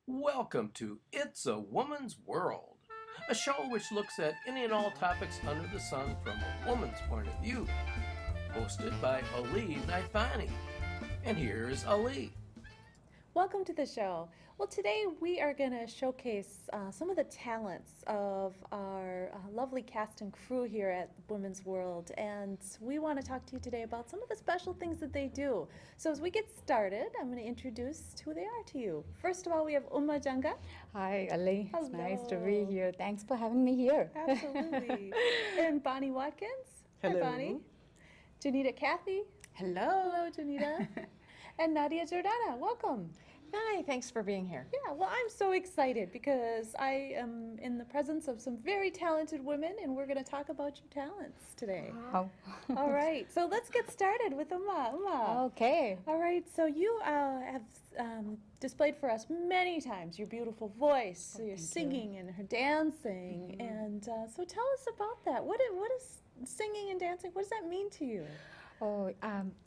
Welcome to It's a Woman's World, a show which looks at any and all topics under the sun from a woman's point of view. Hosted by Ali Naifani. And here's Ali. Welcome to the show. Well, today we are going to showcase some of the talents of our lovely cast and crew here at the Women's World, and we want to talk to you today about some of the special things that they do. So as we get started, I'm going to introduce who they are to you. First of all, we have Janga. Hi, Ali. Hello. It's nice to be here. Thanks for having me here. Absolutely. And Bonnie Watkins. Hello. Hi, Bonnie. Junita Cathey. Hello. Hello, Junita. And Nadia Giordana. Welcome. Hi, thanks for being here. Yeah, well, I'm so excited because I am in the presence of some very talented women, and we're going to talk about your talents today. Wow. All right, so let's get started with Uma. Okay. All right, so you have displayed for us many times your beautiful voice, your singing and her dancing, and so tell us about that. What is singing and dancing? What does that mean to you? Oh,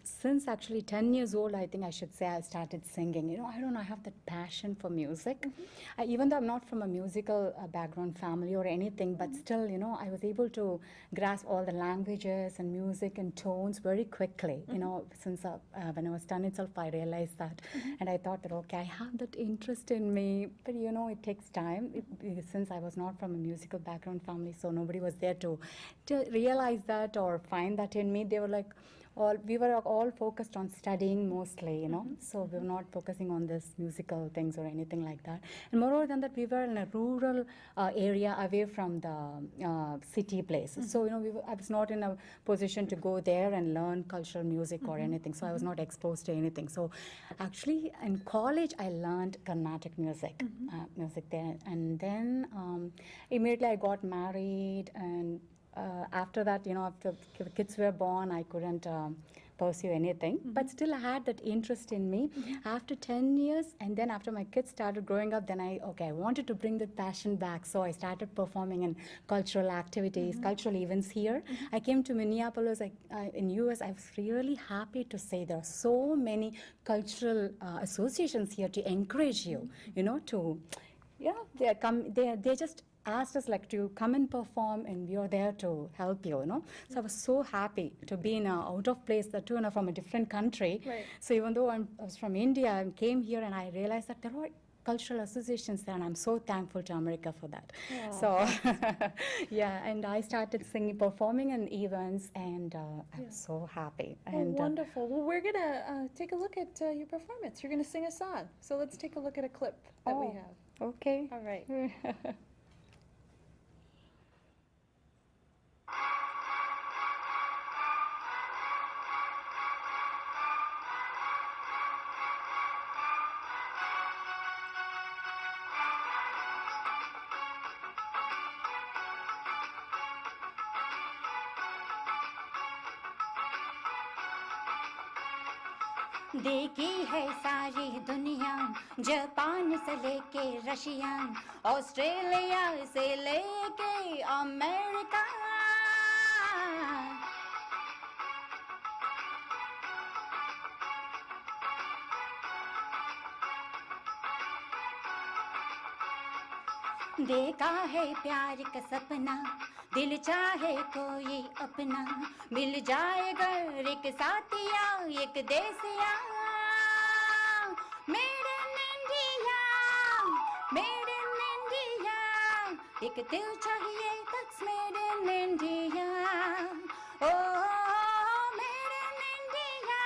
since actually 10 years old, I think I should say I started singing. I don't know, I have that passion for music. Even though I'm not from a musical background family or anything, but still, I was able to grasp all the languages and music and tones very quickly. Since when I was 10 itself, I realized that. And I thought that, okay, I have that interest in me. But, it takes time. Since I was not from a musical background family, so nobody was there to realize that or find that in me. They were like, we were all focused on studying mostly, so we were not focusing on this musical things or anything like that. And moreover than that, we were in a rural area away from the city places. So, I was not in a position to go there and learn cultural music or anything. So I was not exposed to anything. So actually in college, I learned Carnatic music, music there. And then immediately I got married, and after that, after kids were born, I couldn't pursue anything. But still, I had that interest in me. After 10 years, and then after my kids started growing up, then I wanted to bring that passion back. So I started performing in cultural activities, cultural events here. I came to Minneapolis in US. I was really happy to say there are so many cultural associations here to encourage you, they just asked us to come and perform, and we are there to help you, So I was so happy to be in a out of place, that too, from a different country. Right. So even though I was from India, I came here and I realized that there were cultural associations there, and I'm so thankful to America for that. Yeah. So yeah, and I started singing, performing in events, and I'm so happy. And wonderful. Well, we're going to take a look at your performance. You're going to sing a song. So let's take a look at a clip that we have. Okay. All right. देखी है सारी दुनिया, Japan से लेके Russia, Australia से लेके America. देखा है प्यार का सपना, दिल चाहे कोई अपना, मिल जाए घर एक साथिया, एक देसिया। Made in India, made in India, एक दिल चाहिए that's made in India. Oh, made in India,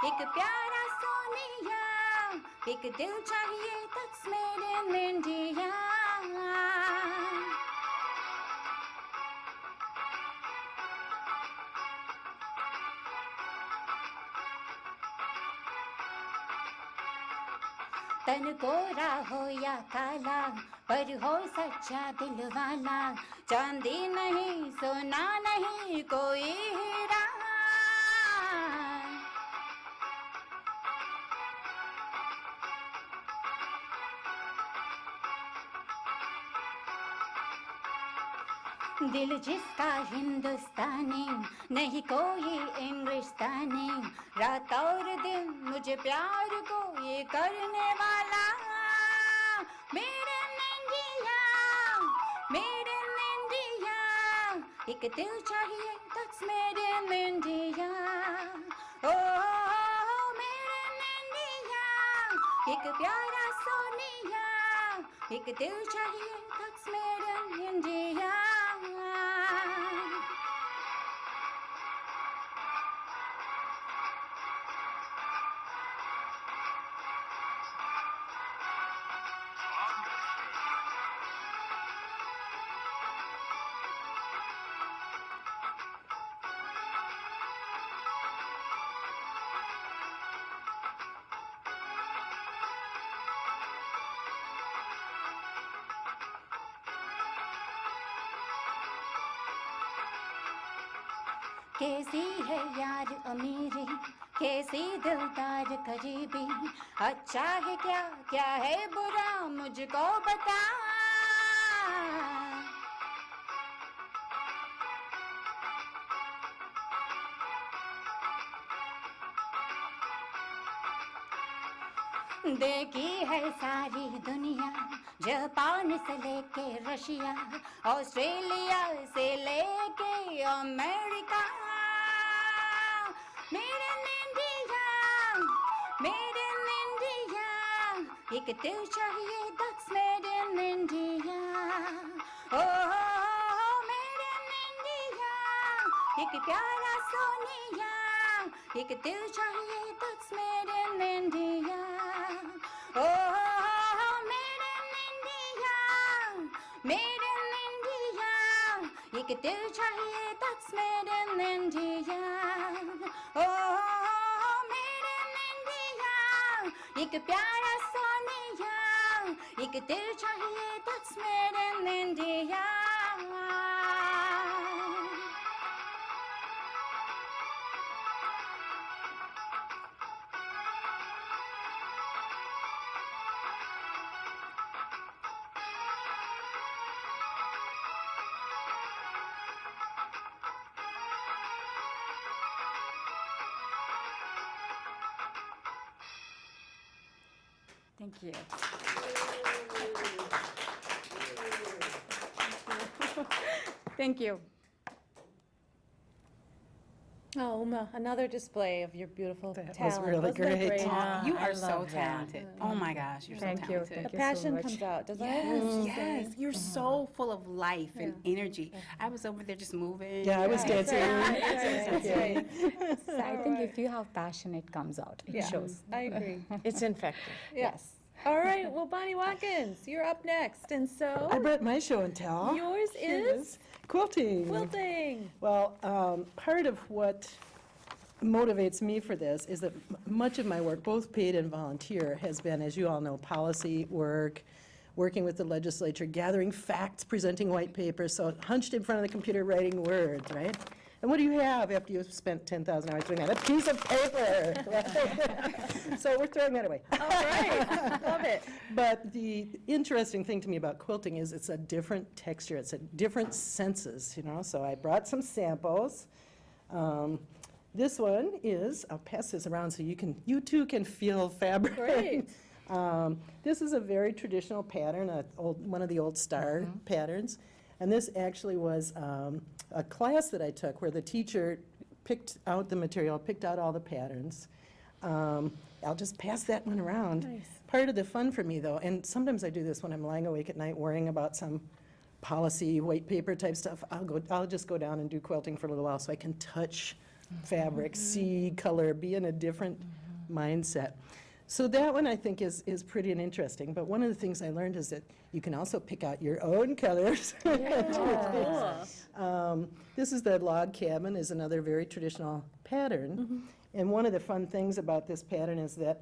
एक प्यारा सोनिया, एक दिल चाहिए that's made in India. तन गोरा हो या काला, पर हो सच्चा दिल वाला, चांदी नहीं सोना नहीं कोई हीरा। दिल जिसका हिंदुस्तानी, नहीं कोई इंग्लिशतानी, रात और दिन मुझे प्यार को ये करने वाला। एक दिल चाहिए that's made in India. Oh, made in India. एक प्यारा सोनिया, एक दिल चाहिए that's made in India. कैसी है यार अमीरी, कैसी दिलदार करीबी, अच्छा है क्या क्या है बुरा मुझको बता. देखी है सारी दुनिया, जापान से लेके रशिया, ऑस्ट्रेलिया से लेके America. Made in India, made in India. एक दिल चाहिए that's made in India. Oh, made in India. एक प्यारा सोनिया, एक दिल चाहिए that's made in India. Oh, made in India, made in India. एक दिल चाहिए that's made in India. Oh, made in India. एक प्यारा सोनिया, एक दिल चाहिए that's made in India. Thank you. Thank you. Oh, Uma, another display of your beautiful That was talent. really Wasn't it great. great? You I are so love that. talented. Oh my gosh, you're Thank so you. talented. Thank The you so passion much. comes out, doesn't Yes, it? yes, you're so full of life and energy. I was over there just moving. Yeah, I was That's dancing. right. That's right. So I think if you have passion, it comes out. It Yeah. shows. I agree. It's infected. Yes. All right. Well, Bonnie Watkins, you're up next. And so I brought my show and tell. yours Here it is quilting. quilting. Well, part of what motivates me for this is that much of my work, both paid and volunteer, has been, as you all know, policy work, working with the legislature, gathering facts, presenting white papers, so hunched in front of the computer writing words, right? And what do you have after you've spent 10,000 hours doing that? A piece of paper. Right? So we're throwing that away. All right. Love it. But the interesting thing to me about quilting is it's a different texture. It's a different senses, you know. So I brought some samples. This one is, I'll pass this around so you too can feel fabric. Great. This is a very traditional pattern, one of the old star patterns. And this actually was a class that I took where the teacher picked out the material, picked out all the patterns. I'll just pass that one around. Nice. Part of the fun for me, though, and sometimes I do this when I'm lying awake at night worrying about some policy, white paper type stuff, I'll just go down and do quilting for a little while so I can touch fabric, see color, be in a different mindset. So that one I think is pretty and interesting, but one of the things I learned is that you can also pick out your own colors. This is the log cabin, is another very traditional pattern. And one of the fun things about this pattern is that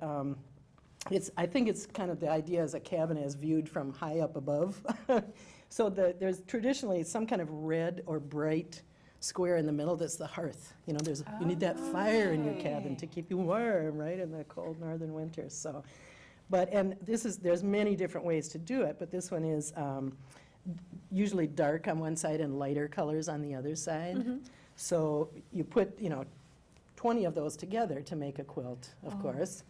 I think it's kind of the idea as a cabin is viewed from high up above. So there's traditionally some kind of red or bright square in the middle that's the hearth. You know, you need that fire in your cabin to keep you warm, right, in the cold northern winters. So, and there's many different ways to do it, but this one is usually dark on one side and lighter colors on the other side. So you put, 20 of those together to make a quilt, of course.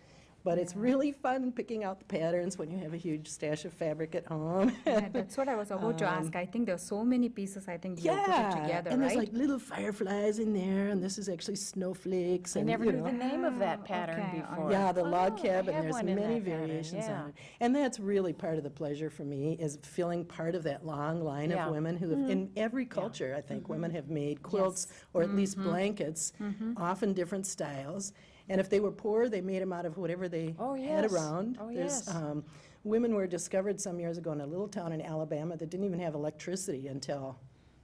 But it's really fun picking out the patterns when you have a huge stash of fabric at home. Yeah, that's what I was about to ask. I think there's so many pieces. I think you put it together, and there's right? like little fireflies in there, and this is actually snowflakes. I and, never you knew know, the name of that pattern okay. before. Yeah, the log cabin, have there's one in many that pattern, variations yeah. on it. And that's really part of the pleasure for me, is feeling part of that long line Yeah. of women who have, in every culture, I think, women have made quilts, or at least blankets, often different styles. And if they were poor, they made them out of whatever they Oh, had yes. around. Oh, There's, yes. women were discovered some years ago in a little town in Alabama that didn't even have electricity until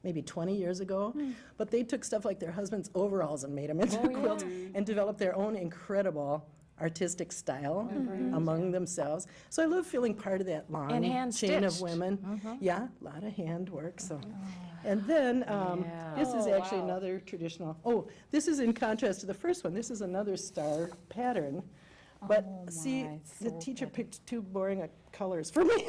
maybe 20 years ago. But they took stuff like their husband's overalls and made them into quilts and developed their own incredible artistic style among themselves. So I love feeling part of that long And hand chain of stitched. women. Yeah, a lot of handwork. So, and then this is actually another traditional. Oh, this is in contrast to the first one. This is another star pattern. But see, the teacher picked too boring colors for me.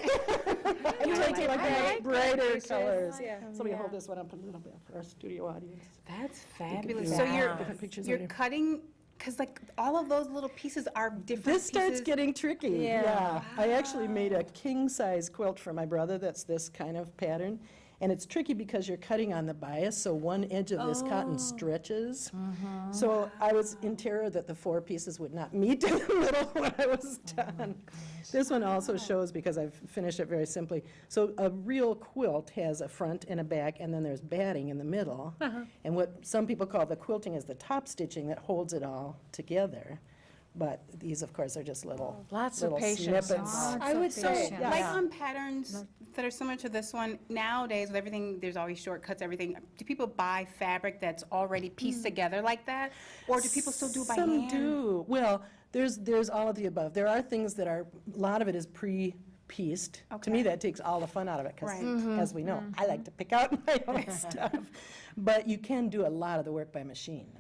I'm taking like brighter colors. So we hold this one up a little bit for our studio audience. That's do fabulous. So you're, different pictures you're later. cutting, because like all of those little pieces are different This starts pieces. getting tricky. Yeah. I actually made a king-size quilt for my brother that's this kind of pattern. And it's tricky because you're cutting on the bias, so one edge of this cotton stretches. So I was in terror that the 4 pieces would not meet in the middle when I was done. This one also shows, because I've finished it very simply, so a real quilt has a front and a back, and then there's batting in the middle. And what some people call the quilting is the top stitching that holds it all together. But these, of course, are just little, Lots of little patience snippets. I would say, patience. like on patterns that are similar to this one, nowadays with everything, there's always shortcuts, everything. Do people buy fabric that's already pieced together like that? Or do people still do it by Some hand? do. Well, there's all of the above. There are things that are, a lot of it is pre-pieced. To me, Okay. that takes all the fun out of it, because Right. as we know, I like to pick out my own stuff. But you can do a lot of the work by machine,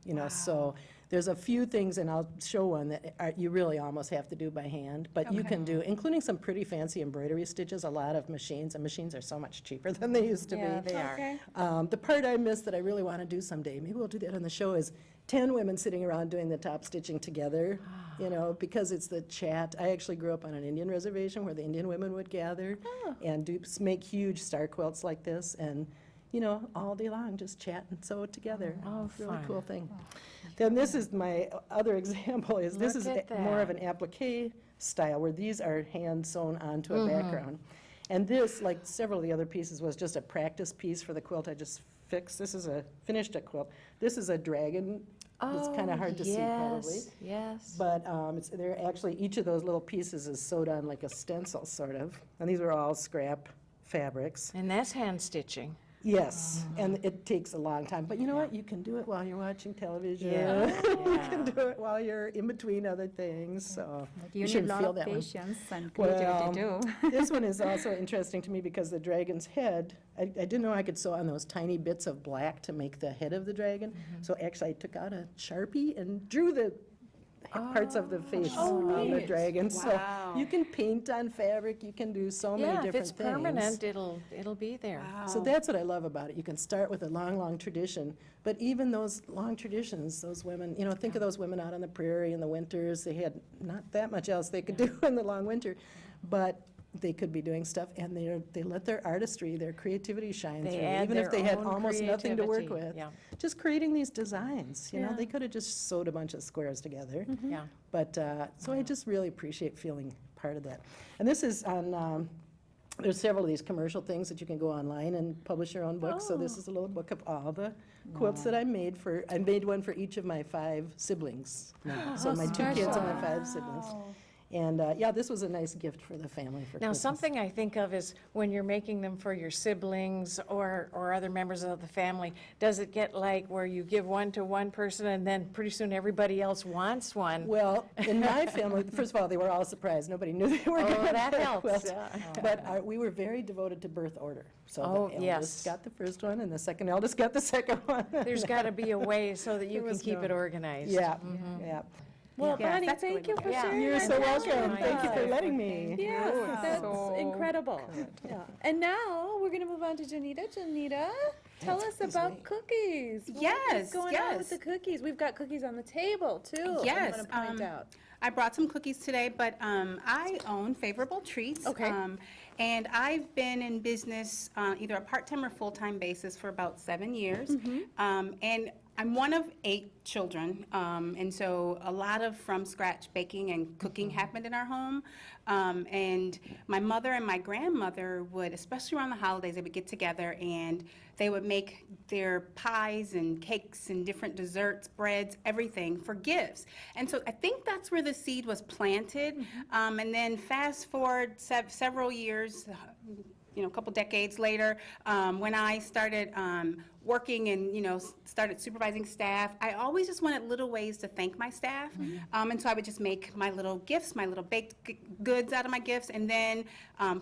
you know, so there's a few things, and I'll show one that you really almost have to do by hand, but you can do, including some pretty fancy embroidery stitches, a lot of machines, and machines are so much cheaper than they used to be. Yeah, they are. Okay. The part I missed that I really want to do someday, maybe we'll do that on the show, is 10 women sitting around doing the top stitching together, you know, because it's the chat. I actually grew up on an Indian reservation where the Indian women would gather and make huge star quilts like this, and, you know, all day long, just chat and sew it together. Oh, Really fun. cool thing. Then this is my other example, is this is Look at more of that. an applique style, where these are hand sewn onto a background. And this, like several of the other pieces, was just a practice piece for the quilt I just fixed. This is finished a quilt. This is a dragon. It's kind of hard to see probably. Yes. But they're actually, each of those little pieces is sewed on like a stencil, sort of. And these were all scrap fabrics. And that's hand stitching. Yes, and it takes a long time. But you know what? You can do it while you're watching television. Yeah. You can do it while you're in between other things, so But you you need a shouldn't lot feel of that one. patience and creativity Well, too. This one is also interesting to me because the dragon's head, I didn't know I could sew on those tiny bits of black to make the head of the dragon. So actually I took out a Sharpie and drew the parts of the face on the dragon. So Wow. you can paint on fabric, you can do so many Yeah, if different it's things. permanent, it'll be there. So that's what I love about it. You can start with a long, long tradition, but even those long traditions, those women, you know, think of those women out on the prairie in the winters. They had not that much else they could do in the long winter, but they could be doing stuff, and they let their artistry, their creativity shine They through, add even if their they had own almost nothing to work creativity, with. yeah. Just creating these designs, you know, Yeah. they could have just sewed a bunch of squares together. Yeah. But, so I just really appreciate feeling part of that. And this is on, there's several of these commercial things that you can go online and publish your own books. So this is a little book of all the quilts that I made one for each of my 5 siblings. So my 2 kids and my 5 siblings. And, yeah, this was a nice gift for the family for Now, Christmas. something I think of is when you're making them for your siblings or other members of the family, does it get like where you give one to one person and then pretty soon everybody else wants one? Well, in my family, first of all, they were all surprised. Nobody knew they were Oh, going to that get a helps, quilt. yeah. But we were very devoted to birth order. So Oh, the yes. eldest got the first one, and the second eldest got the second one. There's got to be a way so that you There can was keep no- it organized. Yeah, yeah. Well, Yeah, Bonnie, that's thank really you for Yeah. sharing. You're your so welcome. talent. Thank you for letting me. Yes, that's So incredible. Yeah. And now we're going to move on to Junita. Junita, tell us about cookies. What is Yes, going on with yes. the cookies? We've got cookies on the table too. Yes, I want to point out. I brought some cookies today, but I own Favorable Treats. Okay. And I've been in business either a part-time or full-time basis for about 7 years. And I'm one of 8 children, and so a lot of from-scratch baking and cooking happened in our home. And my mother and my grandmother would, especially around the holidays, they would get together and they would make their pies and cakes and different desserts, breads, everything for gifts. And so I think that's where the seed was planted. And then fast forward several years, you know, a couple decades later, when I started working and, you know, started supervising staff, I always just wanted little ways to thank my staff. And so I would just make my little gifts, my little baked goods out of my gifts. And then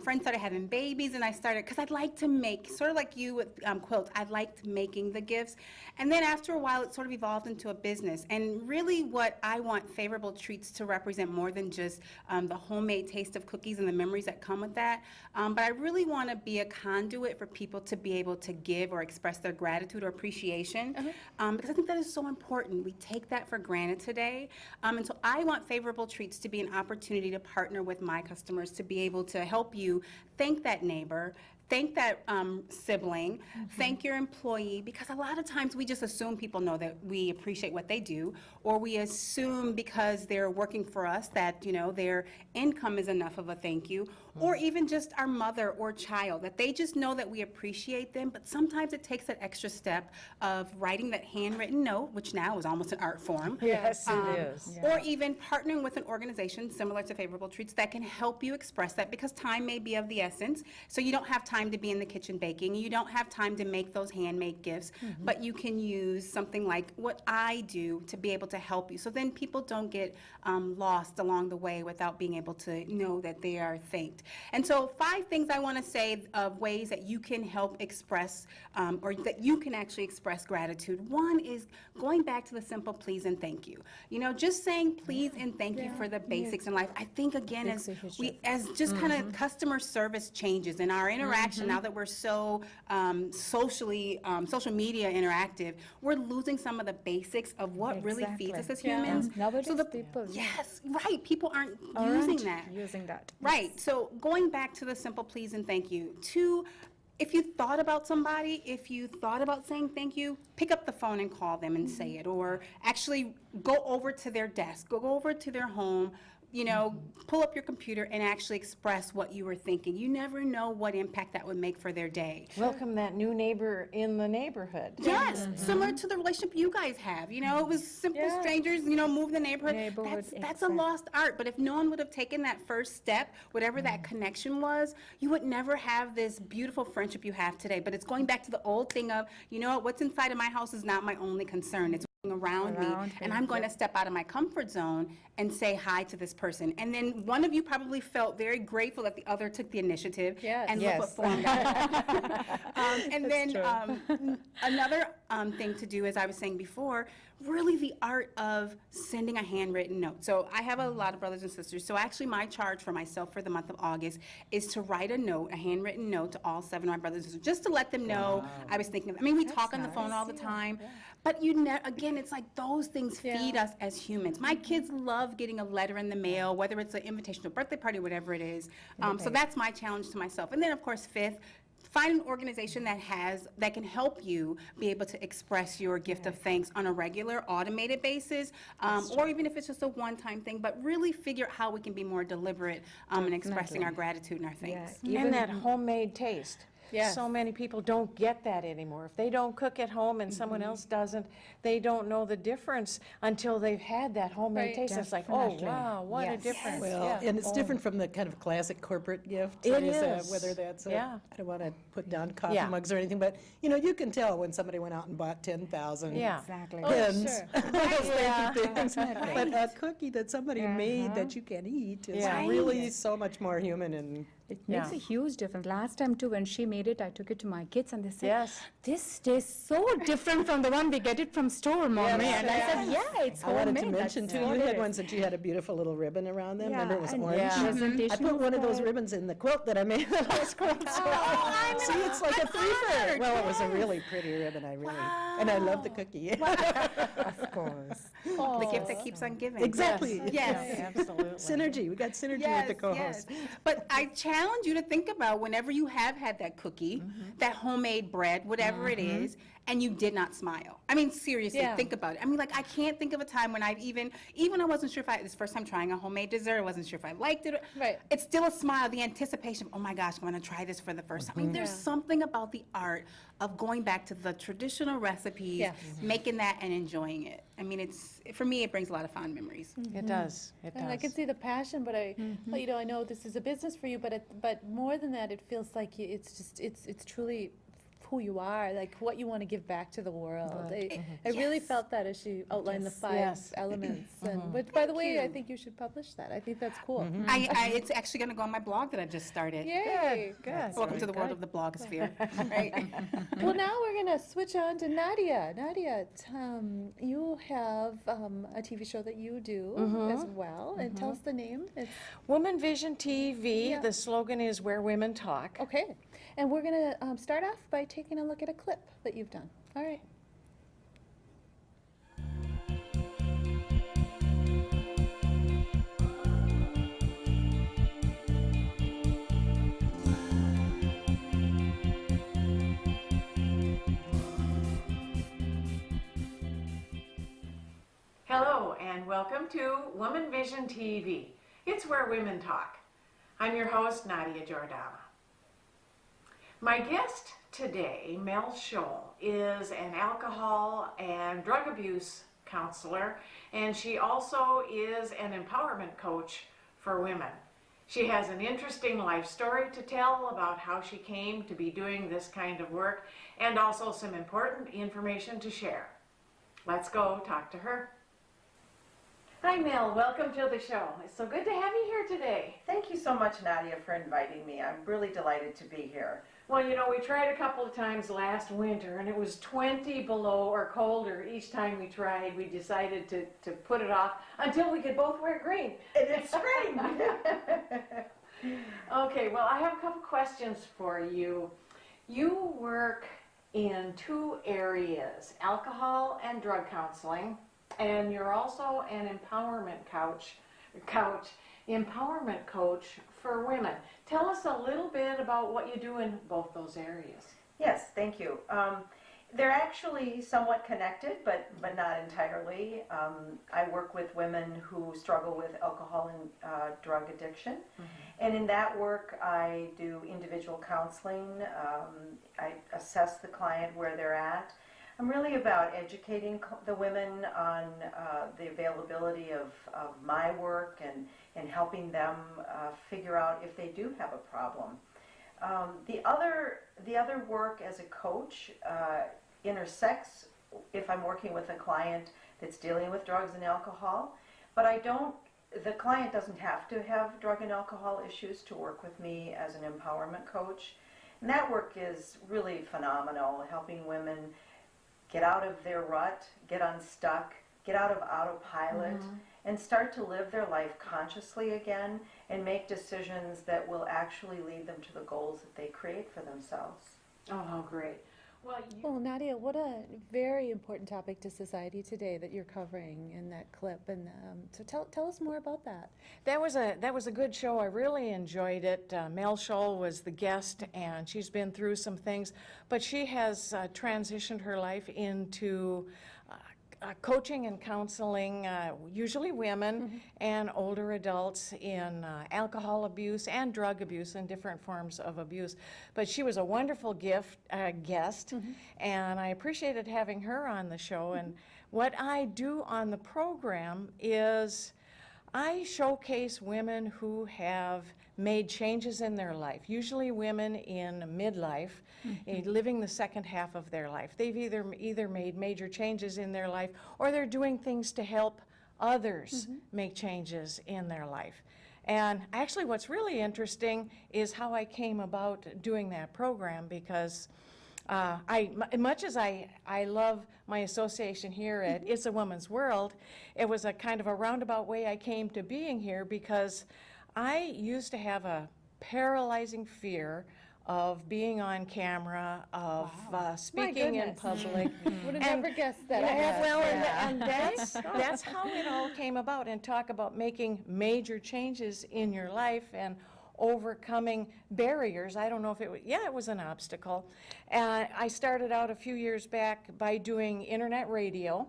friends started having babies, and I started, because I'd like to make, sort of like you with quilts, I liked making the gifts. And then after a while, it sort of evolved into a business. And really what I want Favorable Treats to represent more than just the homemade taste of cookies and the memories that come with that. But I really want to be a conduit for people to be able to give or express their gratitude or appreciation, because I think that is so important. We take that for granted today. And so I want Favorable Treats to be an opportunity to partner with my customers to be able to help you thank that neighbor, thank that sibling, thank your employee, because a lot of times we just assume people know that we appreciate what they do, or we assume because they're working for us that, you know, their income is enough of a thank you, or even just our mother or child, that they just know that we appreciate them. But sometimes it takes that extra step of writing that handwritten note, which now is almost an art form. Yes, it is. Or even partnering with an organization similar to Favorable Treats that can help you express that, because time may be of the essence. So you don't have time to be in the kitchen baking. You don't have time to make those handmade gifts, but you can use something like what I do to be able to help you. So then people don't get lost along the way without being able to know that they are thanked. And so 5 things I want to say of ways that you can help express, or that you can actually express gratitude. One is going back to the simple please and thank you. You know, just saying please and thank you for the basics in life. I think, again, as just kind of customer service changes in our interaction, now that we're so social media interactive, we're losing some of the basics of what really feeds us as humans. Nowadays, So people Yes, right. People aren't using that. Right. So going back to the simple please and thank you. 2, if you thought about somebody, if you thought about saying thank you, pick up the phone and call them and say it, or actually go over to their desk, go over to their home, you know, pull up your computer and actually express what you were thinking. You never know what impact that would make for their day. Welcome that new neighbor in the neighborhood. Yes, similar to the relationship you guys have. You know, it was simple strangers, you know, move the neighborhood. That's a lost art. But if no one would have taken that first step, whatever that connection was, you would never have this beautiful friendship you have today. But it's going back to the old thing of, you know, what's inside of my house is not my only concern. It's around me, and I'm going to step out of my comfort zone and say hi to this person. And then one of you probably felt very grateful that the other took the initiative, and look what formed out of it. And then another thing to do, as I was saying before, really the art of sending a handwritten note. So I have a lot of brothers and sisters, so actually my charge for myself for the month of August is to write a note, a handwritten note to all 7 of my brothers and sisters, just to let them know I was thinking of them. I mean, we talk on the phone all the time, but again, it's like those things feed us as humans. My kids love getting a letter in the mail, whether it's an invitation to a birthday party, whatever it is. So that's my challenge to myself. And then, of course, 5th, find an organization that can help you be able to express your gift of thanks on a regular, automated basis, or even if it's just a one-time thing, but really figure out how we can be more deliberate in expressing our gratitude and our thanks. And that homemade taste. So many people don't get that anymore. If they don't cook at home and someone else doesn't, they don't know the difference until they've had that homemade taste. It's like, oh, wow, what a difference. Well, and it's different from the kind of classic corporate gift. It is. Whether that's, I don't want to put down coffee mugs or anything, but, you know, you can tell when somebody went out and bought 10,000 pins. Thank you things. But a cookie that somebody made that you can eat is really so much more human. And it makes a huge difference. Last time, too, when she made made it, I took it to my kids, and they said, Yes. this tastes so different from the one we get it from store, Mommy. And I said, yeah, it's I wanted homemade. to mention too, That's you what had it ones is. that you had a beautiful little ribbon around them. Remember, it was and orange. Yeah. presentation I put was one of those good. ribbons in the quilt that I made, the last quilt. See, it's like a three-fer. Well, it was a really pretty ribbon, and I love the cookie. Of course. The gift that keeps on giving. Exactly. Yes. Absolutely. Synergy, we got synergy with the co-host. But I challenge you to think about whenever you have had that cookie, that homemade bread, whatever it is, and you did not smile. I mean, seriously, Yeah. think about it. I mean, like, I can't think of a time when I've even I wasn't sure if this first time trying a homemade dessert, I wasn't sure if I liked it. Right. It's still a smile, the anticipation, oh my gosh, I'm gonna try this for the first time. I mean, there's something about the art of going back to the traditional recipes, Yes. making that and enjoying it. I mean, for me, it brings a lot of fond memories. It does. It does. And I can see the passion, but but, I know this is a business for you, but more than that, it feels like it's truly who you are, like what you want to give back to the world. I really felt that as she outlined the 5 Yes. elements. And which, by the way, I think you should publish that. I think that's cool. It's actually gonna go on my blog that I've just started. Yay! Good. Welcome to the world of the blogosphere, right? Well, now we're going to switch on to Nadia. Nadia, you have a TV show that you do as well. And tell us the name. It's Woman Vision TV, Yeah. the slogan is where women talk. okay. And we're going to start off by taking a look at a clip that you've done. All right. Hello and welcome to Woman Vision TV. It's where women talk. I'm your host, Nadia Giordana. My guest today, Mel Scholl, is an alcohol and drug abuse counselor, and she also is an empowerment coach for women. She has an interesting life story to tell about how she came to be doing this kind of work, and also some important information to share. Let's go talk to her. Hi, Mel. Welcome to the show. It's so good to have you here today. Thank you so much, Nadia, for inviting me. I'm really delighted to be here. Well, we tried a couple of times last winter, and it was 20 below or colder each time we tried. We decided to put it off until we could both wear green. And it's spring. Okay, well, I have a couple questions for you. You work in 2 areas, alcohol and drug counseling, and you're also an empowerment coach for women. Tell us a little bit about what you do in both those areas. Yes, thank you. They're actually somewhat connected, but not entirely. I work with women who struggle with alcohol and drug addiction. And in that work, I do individual counseling. I assess the client where they're at. I'm really about educating the women on the availability of my work and helping them figure out if they do have a problem. The other work as a coach intersects if I'm working with a client that's dealing with drugs and alcohol, but the client doesn't have to have drug and alcohol issues to work with me as an empowerment coach. And that work is really phenomenal, helping women get out of their rut, get unstuck, get out of autopilot, and start to live their life consciously again and make decisions that will actually lead them to the goals that they create for themselves. Oh, how great. Well, Nadia, what a very important topic to society today that you're covering in that clip. And so tell us more about that. That was a good show. I really enjoyed it. Mel Scholl was the guest, and she's been through some things, but she has transitioned her life into coaching and counseling, usually women and older adults in alcohol abuse and drug abuse and different forms of abuse. But she was a wonderful guest, and I appreciated having her on the show. And what I do on the program is I showcase women who have made changes in their life, usually women in midlife, living the second half of their life. They've either made major changes in their life or they're doing things to help others make changes in their life. And actually what's really interesting is how I came about doing that program, because much as I love my association here at It's a Woman's World, it was a kind of a roundabout way I came to being here, because I used to have a paralyzing fear of being on camera, of speaking in public. Would have never guessed that. Yeah, well, and that's how it all came about. And talk about making major changes in your life and overcoming barriers. I don't know if it was, it was an obstacle. I started out a few years back by doing internet radio.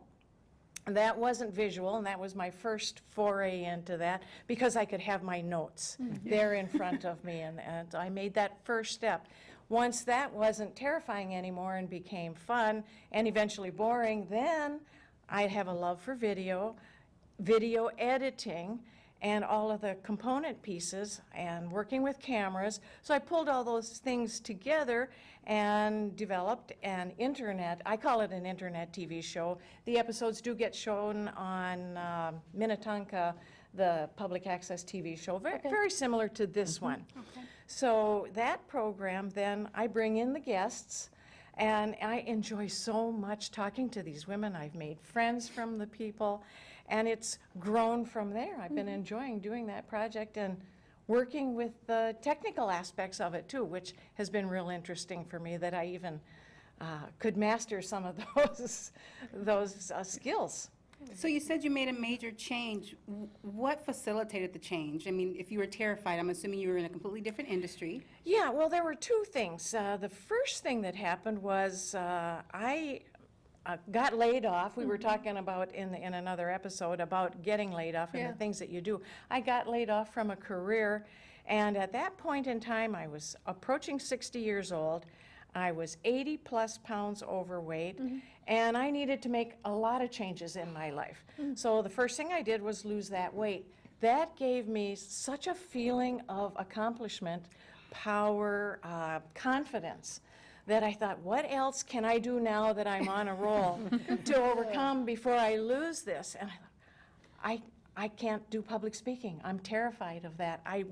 That wasn't visual, and that was my first foray into that, because I could have my notes there in front of me, and I made that first step. Once that wasn't terrifying anymore and became fun and eventually boring, then I'd have a love for video editing, and all of the component pieces and working with cameras. So I pulled all those things together and developed an internet, I call it an internet TV show. The episodes do get shown on Minnetonka, the public access TV show, very similar to this one. So that program, then I bring in the guests, and I enjoy so much talking to these women. I've made friends from the people, and it's grown from there. I've been enjoying doing that project and working with the technical aspects of it too, which has been real interesting for me, that I even could master some of those skills. So you said you made a major change. What facilitated the change? I mean, if you were terrified, I'm assuming you were in a completely different industry. Yeah, well, there were two things. The first thing that happened was I got laid off. We were talking about in another episode about getting laid off and the things that you do. I got laid off from a career, and at that point in time, I was approaching 60 years old. I was 80+ pounds overweight, and I needed to make a lot of changes in my life. So the first thing I did was lose that weight. That gave me such a feeling of accomplishment, power, confidence, that I thought, what else can I do now that I'm on a roll to overcome before I lose this? And I thought, I can't do public speaking. I'm terrified of that. I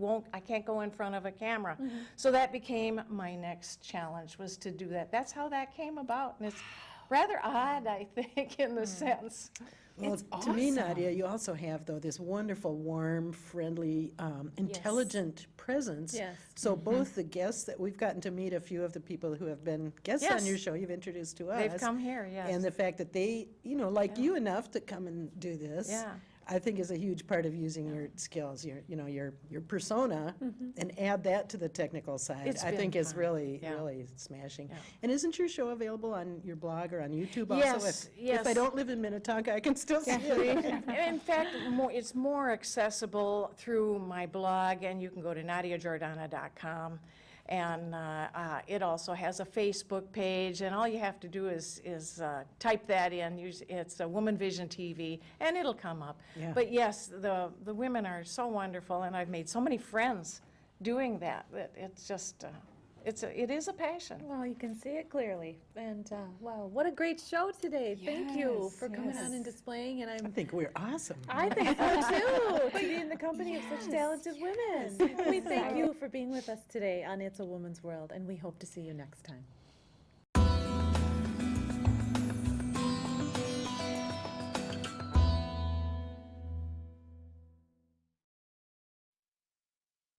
can't go in front of a camera. So that became my next challenge, was to do that. That's how that came about. And it's rather odd, I think, in the sense. Well, to me, Nadia, you also have, though, this wonderful, warm, friendly, intelligent presence. Yes. So both the guests that we've gotten to meet, a few of the people who have been guests on your show, you've introduced to us. They've come here, yes. And the fact that they, like you enough to come and do this. Yeah. I think is a huge part of using your skills, your persona, and add that to the technical side. It's I been think is fun. really, Yeah. really smashing. Yeah. And isn't your show available on your blog or on YouTube also? Yes, If I don't live in Minnetonka, I can still see it. In fact, it's more accessible through my blog, and you can go to NadiaGiordana.com. And it also has a Facebook page, and all you have to do is type that in. It's a Woman Vision TV, and it'll come up. Yeah. But yes, the women are so wonderful, and I've made so many friends doing that. It's just, it is a passion. Well, you can see it clearly. And wow, what a great show today. Thank you for coming on and displaying. And I think we're awesome. I think so too, to be in the company of such talented women. We thank you for being with us today on It's a Woman's World, and we hope to see you next time.